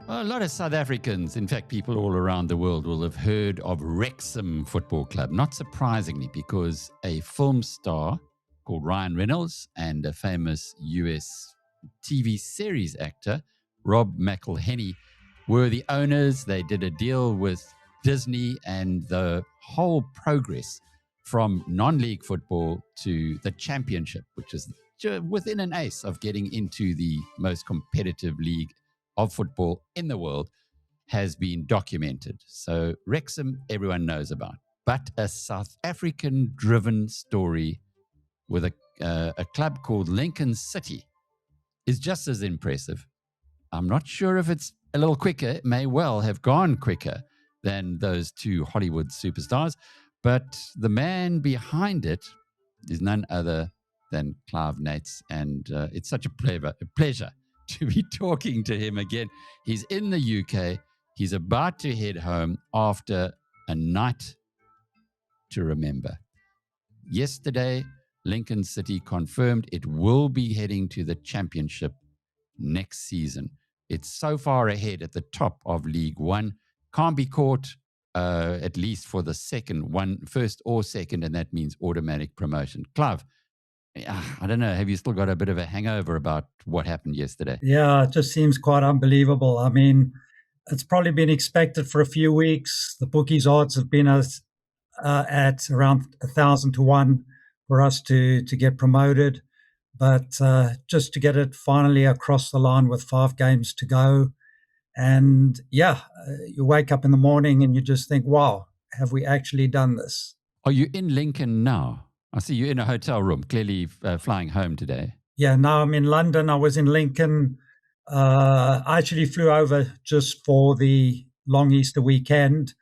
A lot of South Africans, in fact, people all around the world will have heard of Wrexham Football Club, not surprisingly, because a film star called Ryan Reynolds and a famous US TV series actor, Rob McElhenney, were the owners. They did a deal with Disney, and the whole progress from non-league football to the championship, which is within an ace of getting into the most competitive league of football in the world, has been documented. So Wrexham, everyone knows about. But a South African driven story with a club called Lincoln City is just as impressive. I'm not sure if it's a little quicker. It may well have gone quicker than those two Hollywood superstars. But the man behind it is none other than Clive Nates. And it's such a pleasure to be talking to him again. He's in the UK. He's about to head home after a night to remember. Yesterday, Lincoln City confirmed it will be heading to the championship next season. It's so far ahead at the top of League One. Can't be caught, at least for the first or second, and that means automatic promotion. Clive, I don't know, have you still got a bit of a hangover about what happened yesterday? Yeah, it just seems quite unbelievable. I mean, it's probably been expected for a few weeks. The bookies' odds have been at around 1,000 to 1 for us to get promoted. But just to get it finally across the line with 5 games to go. And yeah, you wake up in the morning and you just think, wow, have we actually done this? Are you in Lincoln now? I see you in a hotel room, clearly flying home today. Yeah, now I'm in London. I was in Lincoln. I actually flew over just for the long Easter weekend.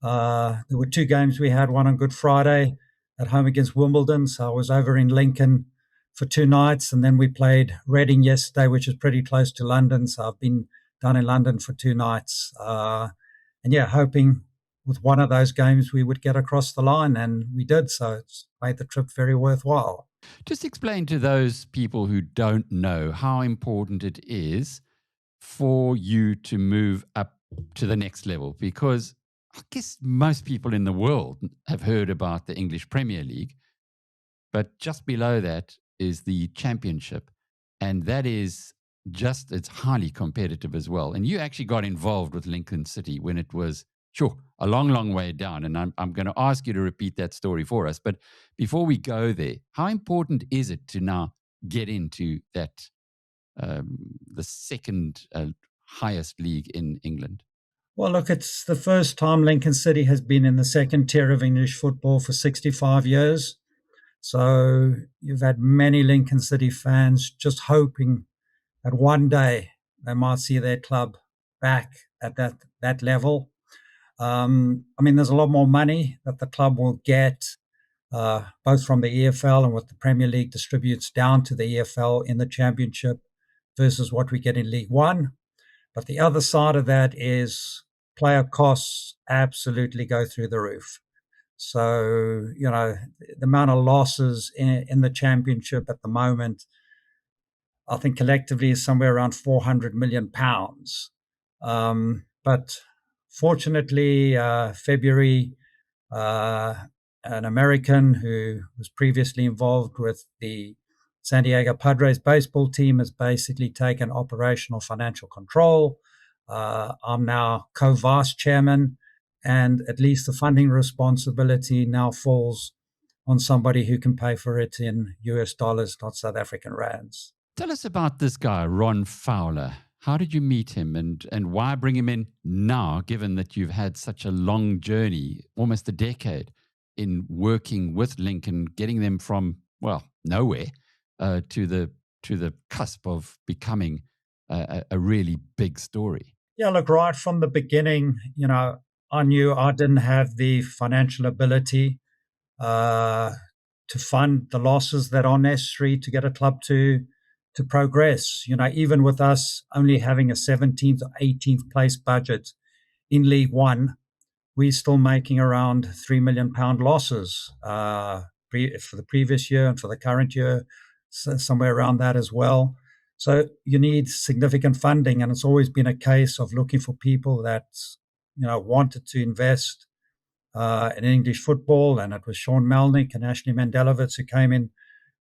There were 2 games we had, one on Good Friday at home against Wimbledon. So I was over in Lincoln for 2 nights. And then we played Reading yesterday, which is pretty close to London. So I've been down in London for 2 nights. And yeah, hoping with one of those games we would get across the line. And we did. So it's made the trip very worthwhile. Just explain to those people who don't know how important it is for you to move up to the next level, because I guess most people in the world have heard about the English Premier League, but just below that is the Championship, and that is it's highly competitive as well. And you actually got involved with Lincoln City when it was a long way down. And I'm going to ask you to repeat that story for us. But before we go there, how important is it to now get into that, the second highest league in England? Well, look, it's the first time Lincoln City has been in the second tier of English football for 65 years. So you've had many Lincoln City fans just hoping that one day they might see their club back at that level. I mean, there's a lot more money that the club will get, both from the EFL and what the Premier League distributes down to the EFL in the Championship versus what we get in League One. But the other side of that is player costs absolutely go through the roof. So, the amount of losses in the Championship at the moment, I think collectively is somewhere around £400 million. But fortunately, February, an American who was previously involved with the San Diego Padres baseball team has basically taken operational financial control. I'm now co-vice chairman, and at least the funding responsibility now falls on somebody who can pay for it in US dollars, not South African rands. Tell us about this guy, Ron Fowler. How did you meet him, and why bring him in now, given that you've had such a long journey, almost a decade, in working with Lincoln, getting them from, nowhere to the cusp of becoming a really big story? Yeah, look, right from the beginning, I knew I didn't have the financial ability to fund the losses that are necessary to get a club to progress. Even with us only having a 17th or 18th place budget in League One, we're still making around £3 million losses for the previous year and for the current year, somewhere around that as well. So you need significant funding, and it's always been a case of looking for people that wanted to invest in English football. And it was Sean Melnick and Ashley Mandelovitz who came in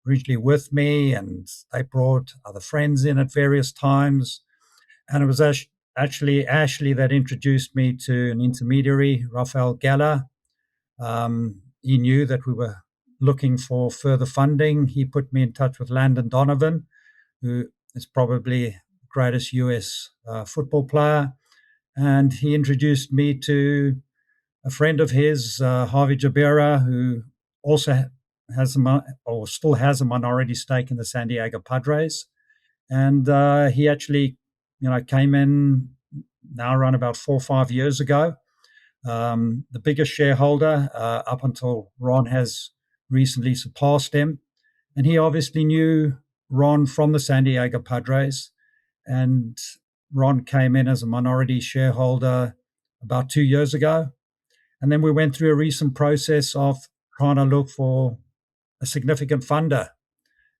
originally with me, and they brought other friends in at various times. And it was actually Ashley that introduced me to an intermediary, Rafael Geller. He knew that we were looking for further funding. He put me in touch with Landon Donovan, who is probably the greatest US football player. And he introduced me to a friend of his, Harvey Jabira, who also has or still has a minority stake in the San Diego Padres. And he actually, came in now around about 4 or 5 years ago. The biggest shareholder up until Ron has recently surpassed him. And he obviously knew Ron from the San Diego Padres. And Ron came in as a minority shareholder about 2 years ago. And then we went through a recent process of trying to look for a significant funder.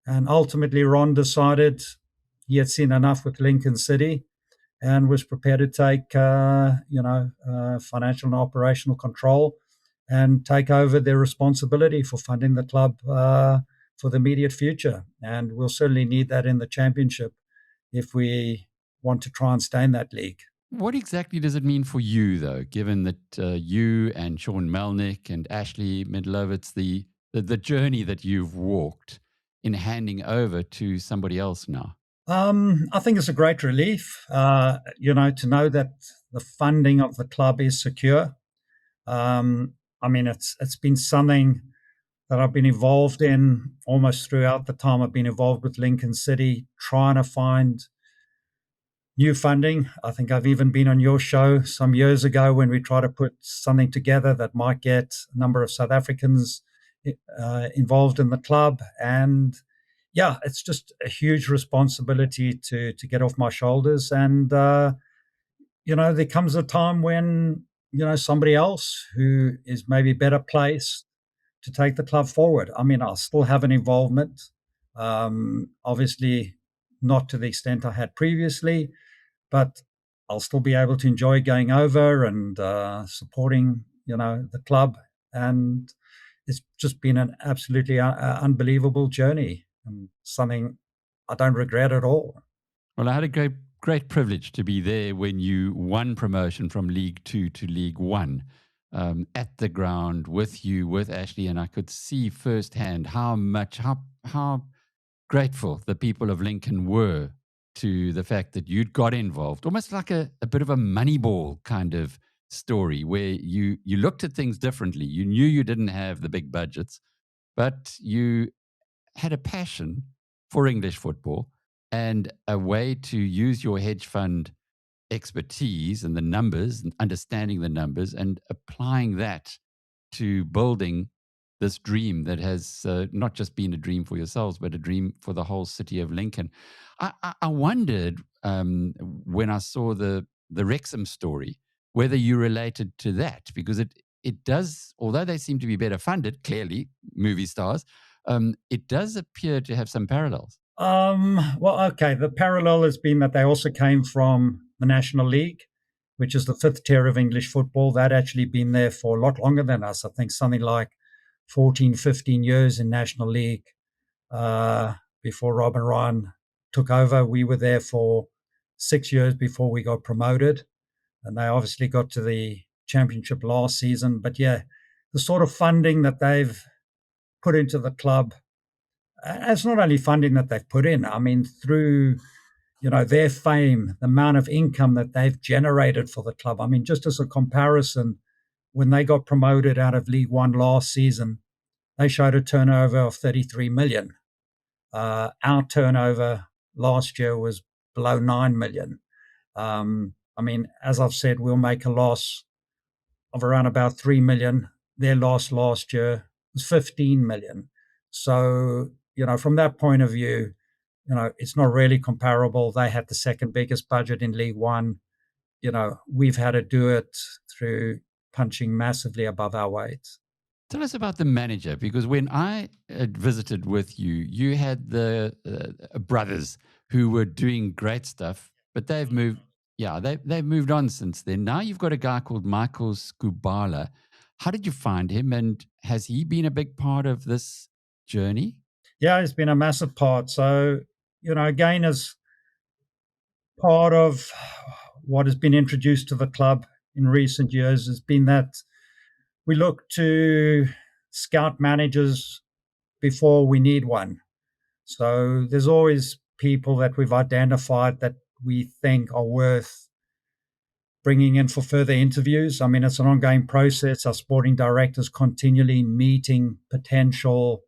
And ultimately, Ron decided he had seen enough with Lincoln City and was prepared to take, financial and operational control and take over their responsibility for funding the club for the immediate future. And we'll certainly need that in the championship if we want to try and stay in that league. What exactly does it mean for you, though, given that you and Sean Melnick and Ashley Mandelovitz, the journey that you've walked in handing over to somebody else now? I think it's a great relief, to know that the funding of the club is secure. It's been something that I've been involved in almost throughout the time I've been involved with Lincoln City, trying to find new funding. I think I've even been on your show some years ago when we tried to put something together that might get a number of South Africans involved in the club. And yeah, it's just a huge responsibility to get off my shoulders. And, there comes a time when, somebody else who is maybe better placed to take the club forward. I mean, I'll still have an involvement, obviously not to the extent I had previously, but I'll still be able to enjoy going over and supporting, the club. And it's just been an absolutely unbelievable journey and something I don't regret at all. Well, I had a great privilege to be there when you won promotion from League Two to League One, at the ground with you, with Ashley, and I could see firsthand how grateful the people of Lincoln were to the fact that you'd got involved, almost like a bit of a Moneyball kind of story where you looked at things differently. You knew you didn't have the big budgets, but you had a passion for English football and a way to use your hedge fund expertise and the numbers and understanding the numbers and applying that to building this dream that has not just been a dream for yourselves, but a dream for the whole city of Lincoln. I wondered when I saw the Wrexham story, whether you related to that, because it does, although they seem to be better funded, clearly, movie stars, it does appear to have some parallels. Okay. The parallel has been that they also came from the National League, which is the fifth tier of English football. That actually been there for a lot longer than us. I think something like 14, 15 years in National League before Rob and Ryan took over. We were there for 6 years before we got promoted. And they obviously got to the championship last season. But yeah, the sort of funding that they've put into the club, it's not only funding that they've put in. I mean, through their fame, the amount of income that they've generated for the club. I mean, just as a comparison, when they got promoted out of League One last season, they showed a turnover of 33 million. Our turnover last year was below 9 million. As I've said, we'll make a loss of around about 3 million. Their loss last year was 15 million. So, from that point of view, it's not really comparable. They had the second biggest budget in League One. We've had to do it through punching massively above our weight. Tell us about the manager, because when I visited with you, you had the brothers who were doing great stuff, but they've moved. Yeah, they've moved on since then. Now you've got a guy called Michael Skubala. How did you find him, and has he been a big part of this journey? Yeah, it's been a massive part. So, again, as part of what has been introduced to the club in recent years has been that we look to scout managers before we need one. So there's always people that we've identified that we think are worth bringing in for further interviews. I mean, it's an ongoing process. Our sporting directors continually meeting potential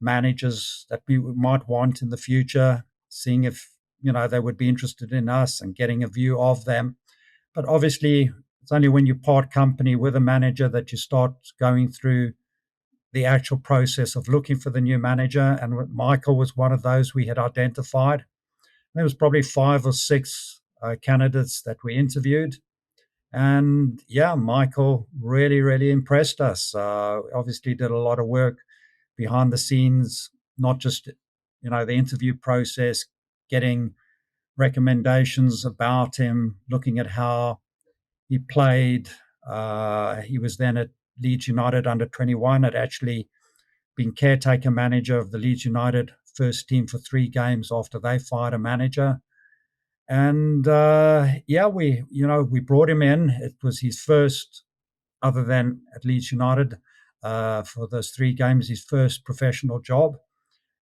managers that we might want in the future, seeing if they would be interested in us and getting a view of them. But obviously, it's only when you part company with a manager that you start going through the actual process of looking for the new manager. And Michael was one of those we had identified. There was probably 5 or 6 candidates that we interviewed. And yeah, Michael really, really impressed us. Obviously, did a lot of work behind the scenes, not just the interview process, getting recommendations about him, looking at how he played. He was then at Leeds United under 21, had actually been caretaker manager of the Leeds United first team for 3 games after they fired a manager. And yeah, we brought him in. It was his first, other than at Leeds United, for those 3 games, his first professional job.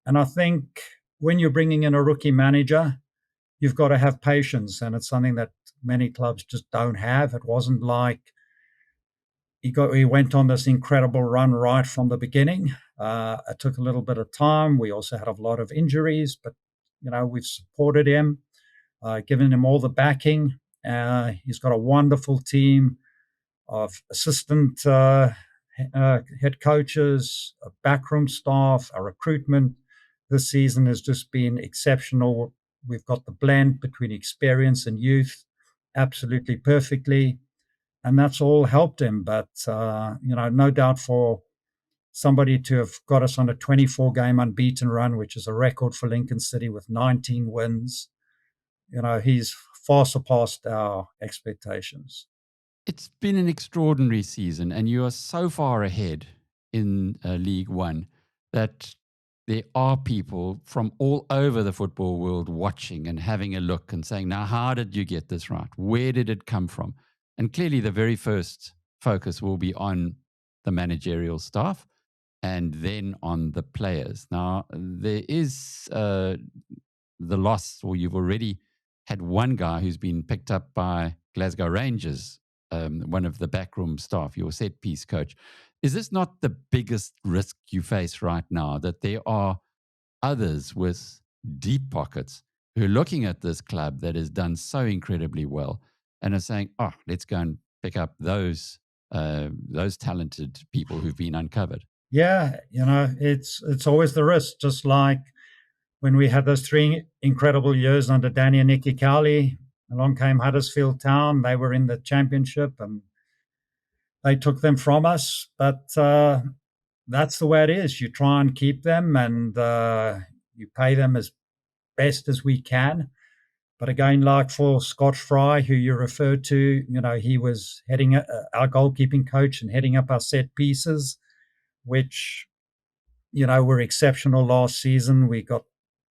And I think when you're bringing in a rookie manager, you've got to have patience, and it's something that many clubs just don't have. It wasn't like he went on this incredible run right from the beginning. It took a little bit of time. We also had a lot of injuries, but we've supported him, given him all the backing. He's got a wonderful team of assistant head coaches, a backroom staff, our recruitment this season has just been exceptional. We've got the blend between experience and youth absolutely perfectly, and that's all helped him. But no doubt for somebody to have got us on a 24-game unbeaten run, which is a record for Lincoln City with 19 wins, he's far surpassed our expectations. It's been an extraordinary season, and you are so far ahead in League One that there are people from all over the football world watching and having a look and saying, now, how did you get this right? Where did it come from? And clearly, the very first focus will be on the managerial staff and then on the players. Now, there is the loss, or you've already had one guy who's been picked up by Glasgow Rangers, one of the backroom staff, your set piece coach. Is this not the biggest risk you face right now, that there are others with deep pockets who are looking at this club that has done so incredibly well and are saying, oh, let's go and pick up those talented people who've been uncovered? Yeah, it's always the risk, just like when we had those 3 incredible years under Danny and Nicky Cowley. Along came Huddersfield Town. They were in the championship and they took them from us. But that's the way it is. You try and keep them and you pay them as best as we can. But again, like for Scott Fry, who you referred to, he was heading our goalkeeping coach and heading up our set pieces, which, were exceptional last season. We got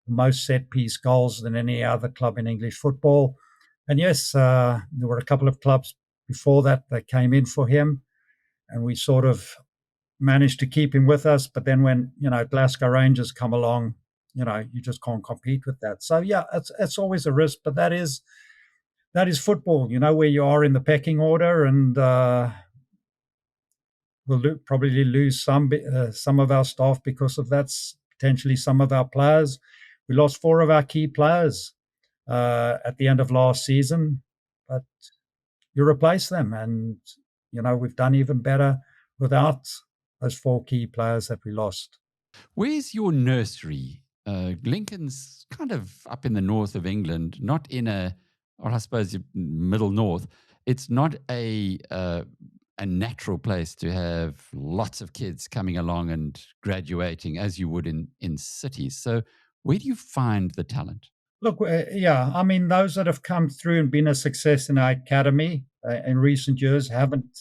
the most set piece goals than any other club in English football. And yes, there were a couple of clubs before that came in for him, and we sort of managed to keep him with us. But then when, Glasgow Rangers come along, you just can't compete with that. So yeah, it's always a risk, but that is football. You know where you are in the pecking order, and we'll probably lose some of our staff because of that. Potentially some of our players. We lost 4 of our key players at the end of last season, but you replace them, and we've done even better without those 4 key players that we lost. Where's your nursery? Lincoln's kind of up in the north of England, not in or I suppose middle north. It's not a natural place to have lots of kids coming along and graduating as you would in cities. So where do you find the talent? Look, yeah, I mean, those that have come through and been a success in our academy in recent years haven't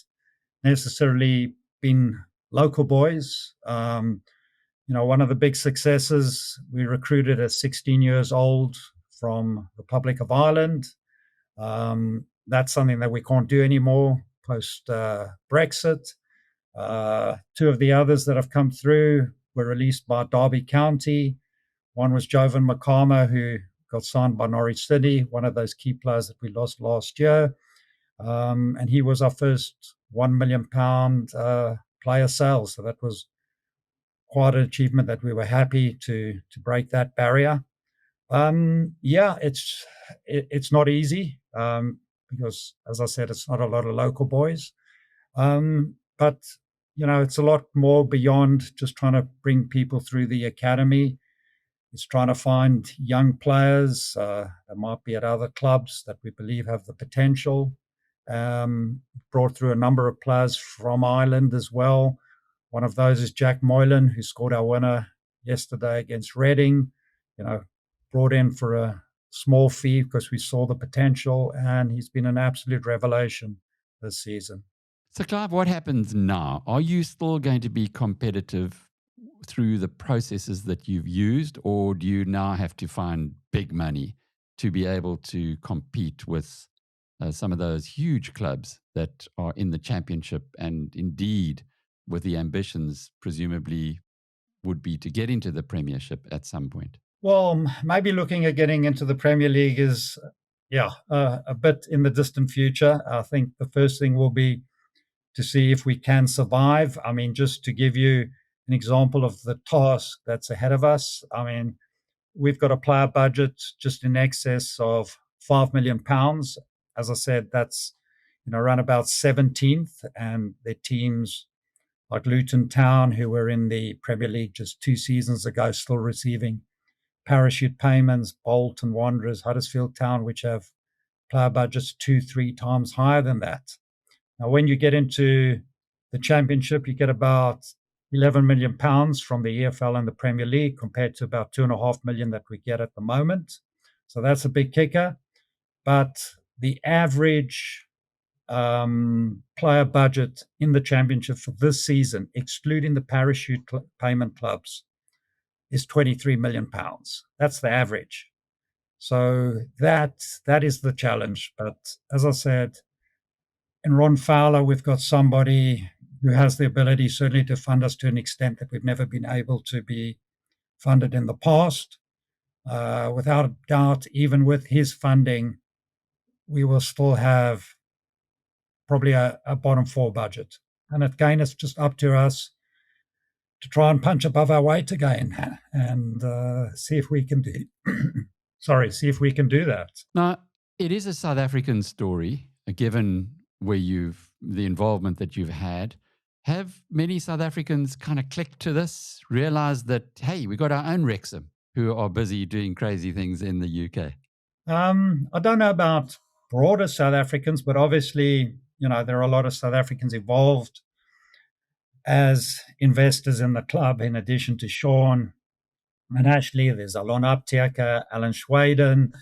necessarily been local boys. One of the big successes, we recruited at 16 years old from Republic of Ireland. That's something that we can't do anymore post Brexit. Two of the others that have come through were released by Derby County. One was Jovan Makama, who got signed by Norwich City, one of those key players that we lost last year. And he was our first £1 million player sales. So that was quite an achievement that we were happy to break that barrier. Yeah, it's not easy because, as I said, it's not a lot of local boys. But it's a lot more beyond just trying to bring people through the academy. It's trying to find young players that might be at other clubs that we believe have the potential. Brought through a number of players from Ireland as well. One of those is Jack Moylan, who scored our winner yesterday against Reading. Brought in for a small fee because we saw the potential, and he's been an absolute revelation this season. So, Clive, what happens now? Are you still going to be competitive through the processes that you've used, or do you now have to find big money to be able to compete with some of those huge clubs that are in the championship and indeed with the ambitions presumably would be to get into the premiership at some point? Well, maybe looking at getting into the Premier League is, a bit in the distant future. I think the first thing will be to see if we can survive. I mean, just to give you an example of the task that's ahead of us, I mean, we've got a player budget just in excess of £5 million. As I said, that's around about 17th, and the teams like Luton Town, who were in the Premier League just 2 seasons ago, still receiving parachute payments. Bolton Wanderers, Huddersfield Town, which have player budgets 2-3 times higher than that. Now, when you get into the Championship, you get about £11 million from the EFL and the Premier League compared to about £2.5 million that we get at the moment. So that's a big kicker. But the average player budget in the Championship for this season, excluding the parachute payment clubs, is £23 million. That's the average. So that is the challenge. But as I said, in Ron Fowler, we've got somebody who has the ability certainly to fund us to an extent that we've never been able to be funded in the past. Without a doubt, even with his funding, we will still have probably a bottom four budget. And again, it's just up to us to try and punch above our weight again and see if we can do see if we can do that. Now, it is a South African story, given the involvement that you've had. Have many South Africans kind of clicked to this, realized that, hey, we got our own Wrexham who are busy doing crazy things in the UK? I don't know about broader South Africans, but obviously, there are a lot of South Africans involved as investors in the club, in addition to Sean and Ashley. There's Alon Apteker, Alan Schwaden,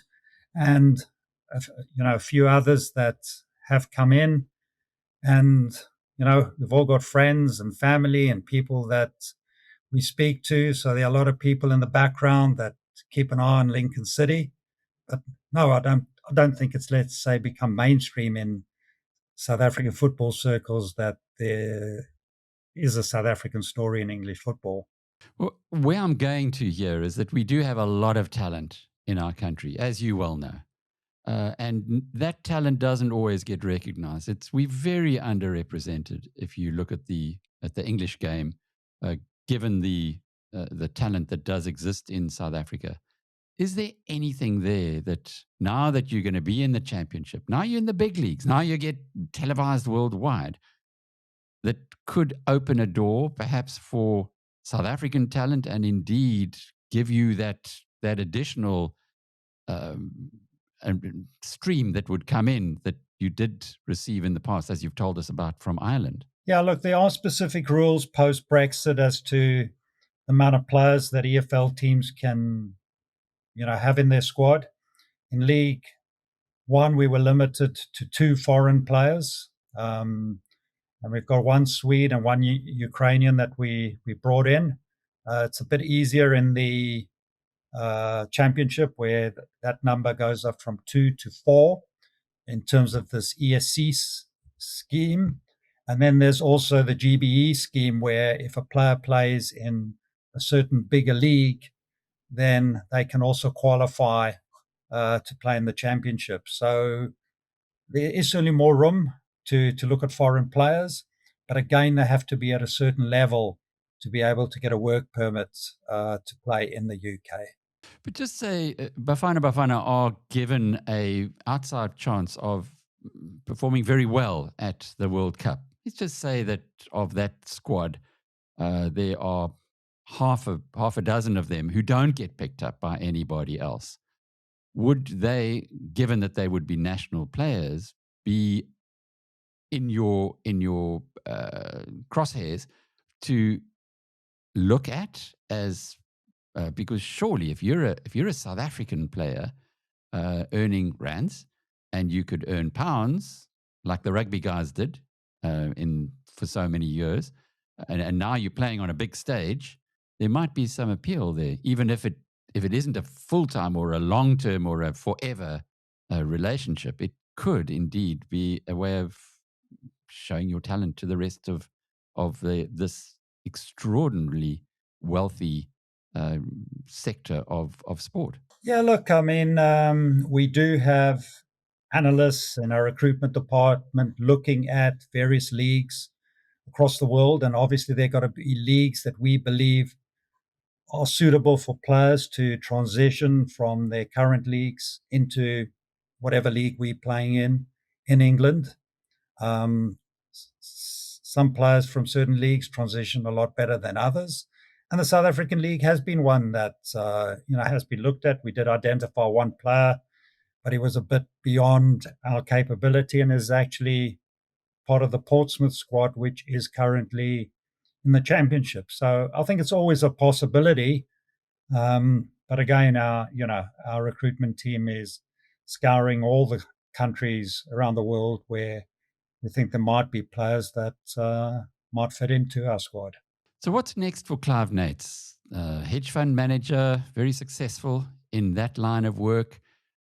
and a few others that have come in. And we've all got friends and family and people that we speak to. So there are a lot of people in the background that keep an eye on Lincoln City. But no, I don't think it's, let's say, become mainstream in South African football circles that there is a South African story in English football. Well, where I'm going to here is that we do have a lot of talent in our country, as you well know. And that talent doesn't always get recognized. We're very underrepresented if you look at the English game, given the talent that does exist in South Africa. Is there anything there that now that you're going to be in the Championship, now you're in the big leagues, now you get televised worldwide, that could open a door perhaps for South African talent and indeed give you that additional stream that would come in that you did receive in the past, as you've told us about from Ireland? Yeah, look, there are specific rules post-Brexit as to the amount of players that EFL teams can have in their squad. In League One, we were limited to 2 foreign players. And we've got 1 Swede and 1 Ukrainian that we brought in. It's a bit easier in the championship, where that number goes up from 2 to 4 in terms of this ESC scheme. And then there's also the GBE scheme, where if a player plays in a certain bigger league, then they can also qualify to play in the championship. So there is certainly more room to look at foreign players, but again, they have to be at a certain level to be able to get a work permit to play in the UK. But just say Bafana are given a outside chance of performing very well at the World Cup. Let's just say that of that squad, there are half a dozen of them who don't get picked up by anybody else. Would they, given that they would be national players, be in your crosshairs to look at as because surely if you're a South African player earning rands and you could earn pounds like the rugby guys did for so many years, and now you're playing on a big stage, there might be some appeal there, even if it isn't a full-time or a long-term or a forever relationship. It could indeed be a way of showing your talent to the rest of this extraordinarily wealthy sector of sport. Yeah, look, I mean, we do have analysts in our recruitment department looking at various leagues across the world, and obviously they've got to be leagues that we believe are suitable for players to transition from their current leagues into whatever league we're playing in England. Some players from certain leagues transition a lot better than others. And the South African League has been one that has been looked at. We did identify 1 player, but he was a bit beyond our capability and is actually part of the Portsmouth squad, which is currently in the championship. So I think it's always a possibility. But again, our recruitment team is scouring all the countries around the world where we think there might be players that might fit into our squad. So what's next for Clive Nates? Hedge fund manager, very successful in that line of work.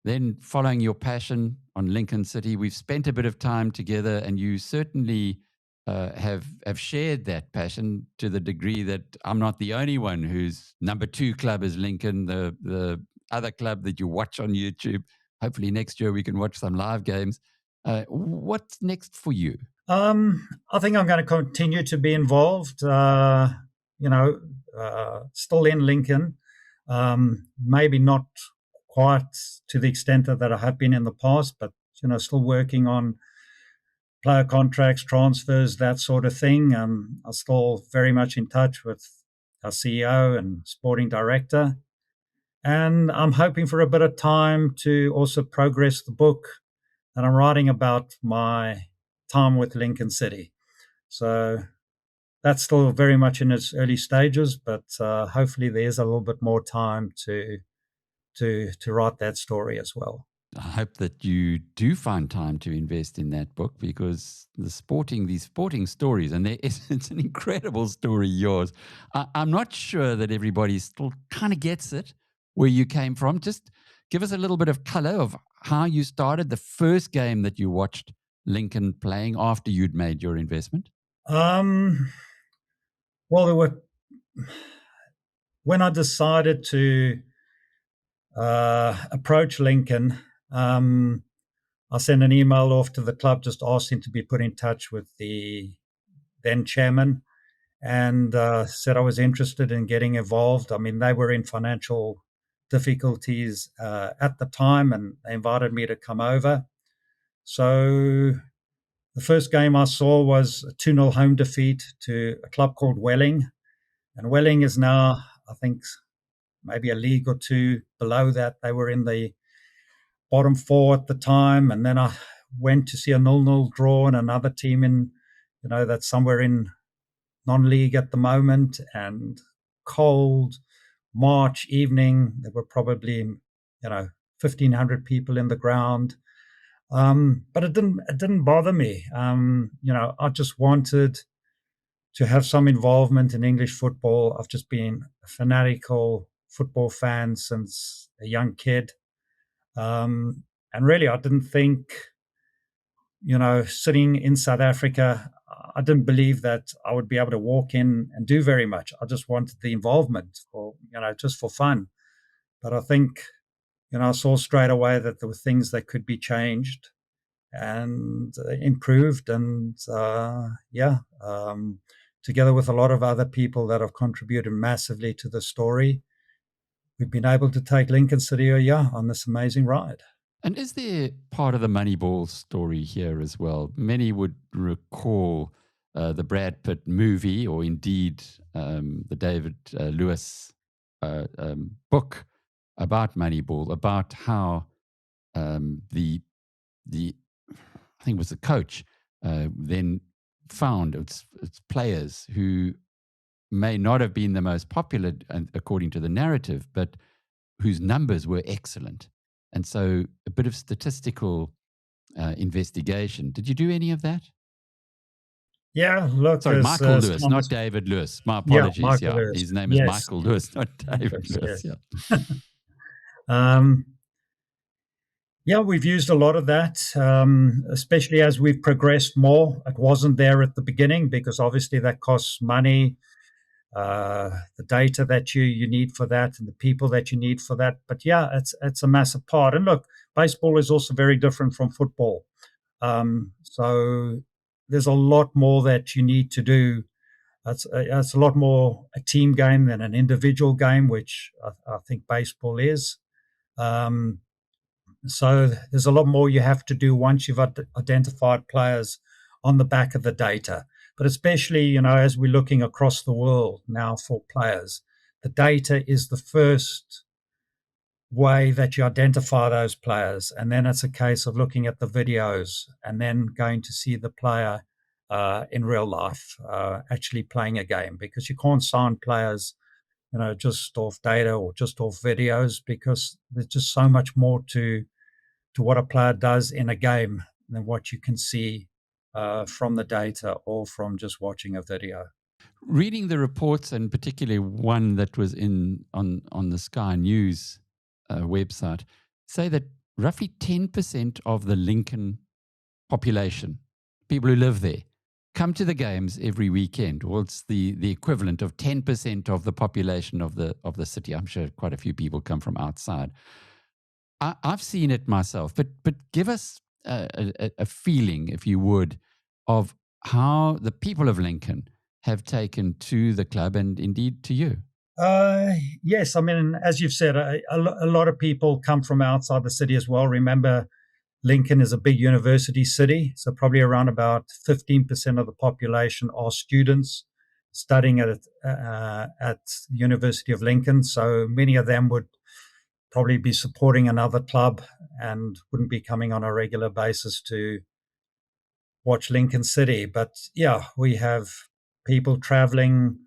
Then following your passion on Lincoln City, we've spent a bit of time together, and you certainly have shared that passion to the degree that I'm not the only one whose number 2 club is Lincoln, the other club that you watch on YouTube. Hopefully next year we can watch some live games. What's next for you? I think I'm going to continue to be involved, still in Lincoln, maybe not quite to the extent that I have been in the past, but, still working on player contracts, transfers, that sort of thing. I'm still very much in touch with our CEO and sporting director. And I'm hoping for a bit of time to also progress the book that I'm writing about my time with Lincoln City. So that's still very much in its early stages, but hopefully there's a little bit more time to write that story as well. I hope that you do find time to invest in that book, because these sporting stories, and it's an incredible story, yours. I'm not sure that everybody still kind of gets it, where you came from. Just give us a little bit of color of how you started, the first game that you watched Lincoln playing after you'd made your investment. Well, when I decided to approach Lincoln, I sent an email off to the club, just asking to be put in touch with the then chairman, and said I was interested in getting involved. I mean, they were in financial difficulties at the time, and they invited me to come over. So the first game I saw was a 2-0 home defeat to a club called Welling. And Welling is now, I think, maybe a league or 2 below that. They were in the bottom 4 at the time. And then I went to see a 0-0 draw and another team in, that's somewhere in non-league at the moment, and cold, March evening, there were probably 1,500 people in the ground. But it didn't bother me. I just wanted to have some involvement in English football. I've just been a fanatical football fan since a young kid. And really, I didn't think, sitting in South Africa, I didn't believe that I would be able to walk in and do very much. I just wanted the involvement just for fun. But I think, I saw straight away that there were things that could be changed and improved. And together with a lot of other people that have contributed massively to the story, we've been able to take Lincoln City on this amazing ride. And is there part of the Moneyball story here as well? Many would recall the Brad Pitt movie, or indeed the David Lewis book about Moneyball, about how the I think it was the coach then found its players who may not have been the most popular according to the narrative, but whose numbers were excellent. And so a bit of statistical investigation. Did you do any of that? Yeah, look. Sorry, Michael Lewis, not David Lewis. My apologies. Yeah, Michael Lewis. His name is Michael Lewis, not David Lewis. Yes. Yeah. We've used a lot of that, especially as we've progressed more. It wasn't there at the beginning because obviously that costs money. The data that you need for that and the people that you need for that. But yeah, it's a massive part. And look, baseball is also very different from football. So there's a lot more that you need to do. It's a lot more a team game than an individual game, which I think baseball is. So there's a lot more you have to do once you've identified players on the back of the data. But especially, as we're looking across the world now for players, the data is the first way that you identify those players. And then it's a case of looking at the videos and then going to see the player in real life, actually playing a game, because you can't sign players, just off data or just off videos, because there's just so much more to what a player does in a game than what you can see from the data or from just watching a video. Reading the reports, and particularly one that was on the Sky News website, say that roughly 10% of the Lincoln population, people who live there, come to the games every weekend. Well, it's the equivalent of 10% of the population of the city. I'm sure quite a few people come from outside. I've seen it myself, but give us a feeling, if you would, of how the people of Lincoln have taken to the club and indeed to you. Yes, I mean, as you've said, a lot of people come from outside the city as well. Remember, Lincoln is a big university city, so probably around about 15% of the population are students studying at the University of Lincoln. So many of them would probably be supporting another club and wouldn't be coming on a regular basis to watch Lincoln City. But yeah, we have people traveling,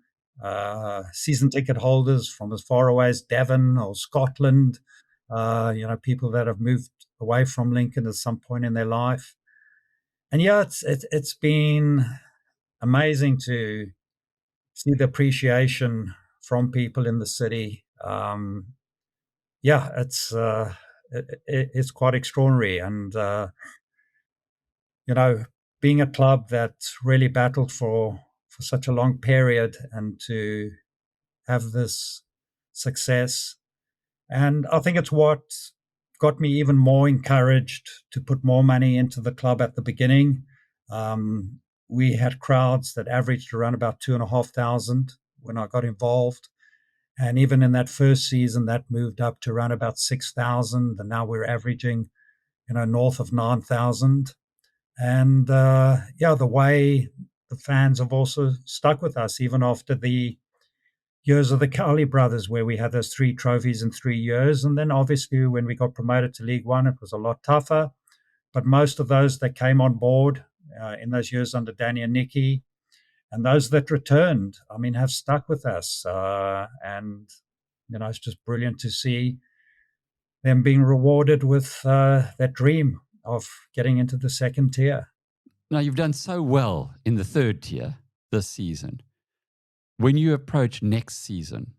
season ticket holders from as far away as Devon or Scotland, people that have moved away from Lincoln at some point in their life. And yeah, it's been amazing to see the appreciation from people in the city. It's quite extraordinary. And, being a club that really battled for such a long period and to have this success. And I think it's what got me even more encouraged to put more money into the club at the beginning. We had crowds that averaged around about 2,500 when I got involved. And even in that first season, that moved up to around about 6,000. And now we're averaging, north of 9,000. And the way the fans have also stuck with us, even after the years of the Cowley brothers, where we had those 3 trophies in 3 years. And then obviously when we got promoted to League One, it was a lot tougher. But most of those that came on board in those years under Danny and Nicky, and those that returned, have stuck with us. And it's just brilliant to see them being rewarded with that dream of getting into the second tier. Now, you've done so well in the third tier this season. When you approach next season,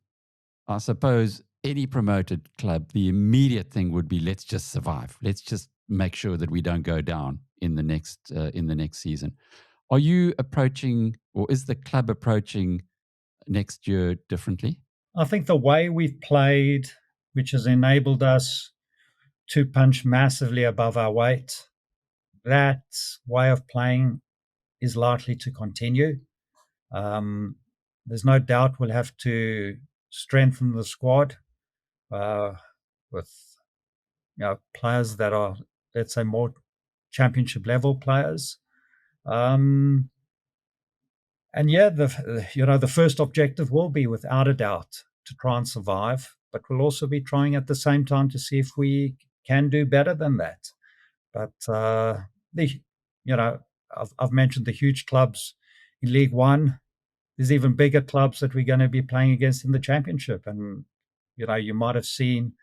I suppose any promoted club, the immediate thing would be, let's just survive. Let's just make sure that we don't go down in the next season. Are you approaching, or is the club approaching next year differently? I think the way we've played, which has enabled us to punch massively above our weight, that way of playing is likely to continue. There's no doubt we'll have to strengthen the squad with players that are, let's say, more championship level players. And yeah, the first objective will be, without a doubt, to try and survive, but we'll also be trying at the same time to see if we can do better than that. But I've mentioned the huge clubs in League One. There's even bigger clubs that we're going to be playing against in the Championship, and you might have seen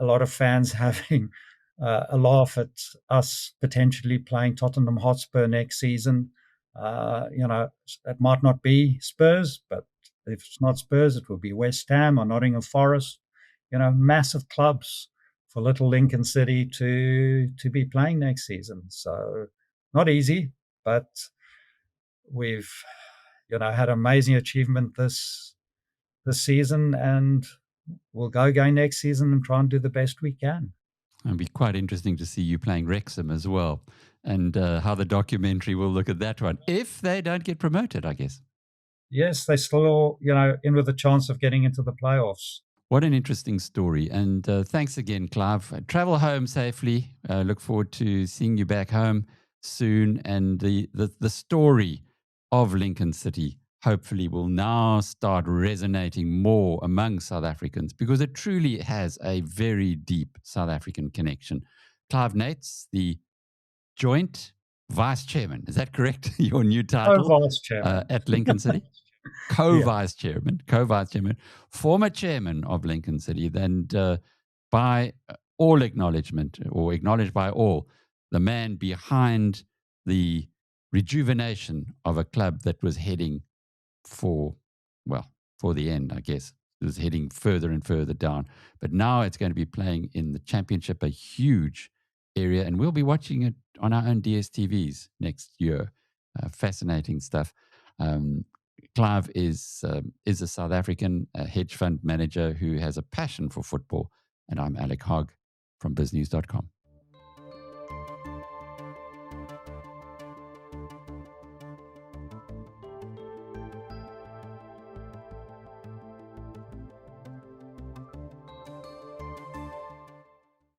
a lot of fans having a laugh at us potentially playing Tottenham Hotspur next season. It might not be Spurs, but if it's not Spurs, it will be West Ham or Nottingham Forest. Massive clubs for little Lincoln City to be playing next season. So not easy, but we've had amazing achievement this season, and we'll go again next season and try and do the best we can. It'll be quite interesting to see you playing Wrexham as well, and how the documentary will look at that one, if they don't get promoted, I guess. Yes, they still, in with a chance of getting into the playoffs. What an interesting story. And thanks again, Clive. Travel home safely. Look forward to seeing you back home soon. And the story of Lincoln City hopefully will now start resonating more among South Africans, because it truly has a very deep South African connection. Clive Nates, the joint vice chairman, is that correct? Your new title? Co-vice chairman. At Lincoln City? Co-vice chairman, former chairman of Lincoln City, and by all acknowledgement, or acknowledged by all, the man behind the rejuvenation of a club that was heading for the end, I guess. It was heading further and further down. But now it's going to be playing in the Championship, a huge area, and we'll be watching it on our own DSTVs next year. Fascinating stuff. Clive is a South African hedge fund manager who has a passion for football. And I'm Alec Hogg from biznews.com.